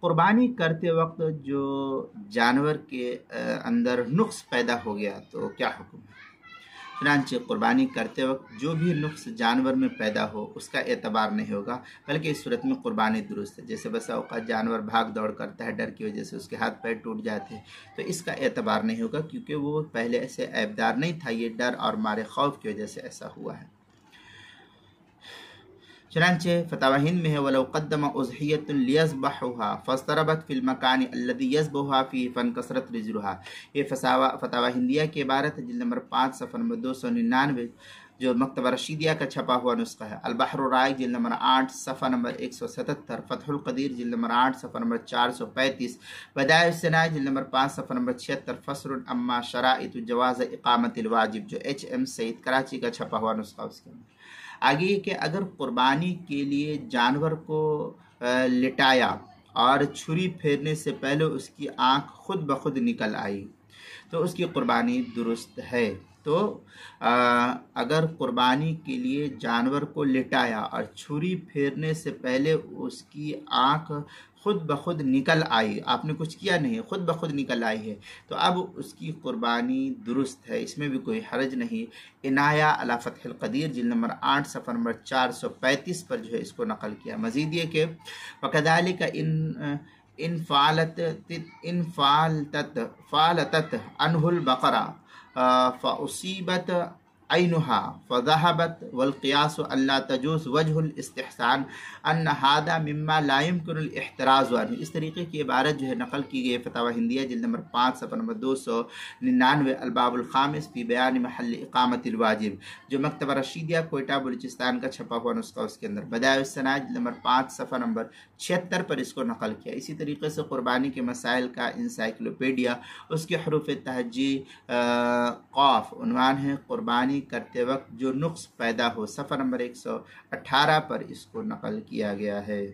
قربانی کرتے وقت جو جانور کے اندر نقص پیدا ہو گیا تو کیا حکم ہے؟ چنانچہ قربانی کرتے وقت جو بھی نقص جانور میں پیدا ہو اس کا اعتبار نہیں ہوگا، بلکہ اس صورت میں قربانی درست ہے۔ جیسے بسا اوقات جانور بھاگ دوڑ کرتا ہے، ڈر کی وجہ سے اس کے ہاتھ پیر ٹوٹ جاتے ہیں، تو اس کا اعتبار نہیں ہوگا، کیونکہ وہ پہلے ایسے عیبدار نہیں تھا، یہ ڈر اور مارے خوف کی وجہ سے ایسا ہوا ہے۔ چنانچہ فتاوی ہند میں ہے وَلَوْ قَدَّمَ أُضْحِيَّةٌ لِيَذْبَحُهَا فَاضْطَرَبَتْ فِي الْمَكَانِ الَّذِي يَذْبَحُهَا فِيهِ فَانْكَسَرَتْ رِجْلُهَا۔ یہ فتاوی ہندیہ کی عبارت ہے، جلد نمبر 5 صفحہ نمبر 299، جو مکتبہ رشیدیہ کا چھپا ہوا نسخہ ہے۔ البحر الرائق جلد نمبر 8 صفحہ نمبر 177، فتح القدیر جلد نمبر 8 صفحہ نمبر 435، بدائع الصناعہ جلد نمبر 5 صفحہ نمبر 76، فصل اما شرائط جواز اقامت الواجب، جو ایچ ایم سعید کراچی کا چھپا ہوا نسخہ اس کے اندر۔ آگے کہ اگر قربانی کے لیے جانور کو لٹایا اور چھری پھیرنے سے پہلے اس کی آنکھ خود بخود نکل آئی تو اس کی قربانی درست ہے۔ تو اگر قربانی کے لیے جانور کو لٹایا اور چھری پھیرنے سے پہلے اس کی آنکھ خود بخود نکل آئی، آپ نے کچھ کیا نہیں، خود بخود نکل آئی ہے، تو اب اس کی قربانی درست ہے، اس میں بھی کوئی حرج نہیں۔ عنایہ علی فتح القدیر جلد نمبر 8 صفحہ نمبر 435 پر جو ہے اس کو نقل کیا۔ مزید یہ کہ وَكَذَلِكَ إِن فَالَتَتْ عَنْهُ الْبَقَرَةُ فَأُصِيبَتْ عَيْنُهَا فَذَهَبَتْ وَالْقِيَاسُ أَلَّا تَجُوزُ وَجْهُ الْإِسْتِحْسَانِ أَنَّ هَذَا مِمَّا لَا يُمْكِنُ الْإِحْتِرَازُ عَنْهُ۔ اس طریقے کی عبارت جو ہے نقل کی گئی فتاوی ہندیہ جلد نمبر 5 صفحہ نمبر 299، الباب الخامس فی بیان محل اقامت الواجب، جو مکتبہ رشیدیہ کوئٹہ بلوچستان کا چھپا ہوا نسخہ اس کے اندر۔ بدائع الصناعہ جلد نمبر 5 صفحہ نمبر 76 پر اس کو نقل کیا۔ اسی طریقے سے قربانی کے مسائل کا انسائکلوپیڈیا، اس کے حروف تہجی قاف، عنوان ہے قربانی کرتے وقت جو نقص پیدا ہو، صفحہ نمبر 118 پر اس کو نقل کیا گیا ہے۔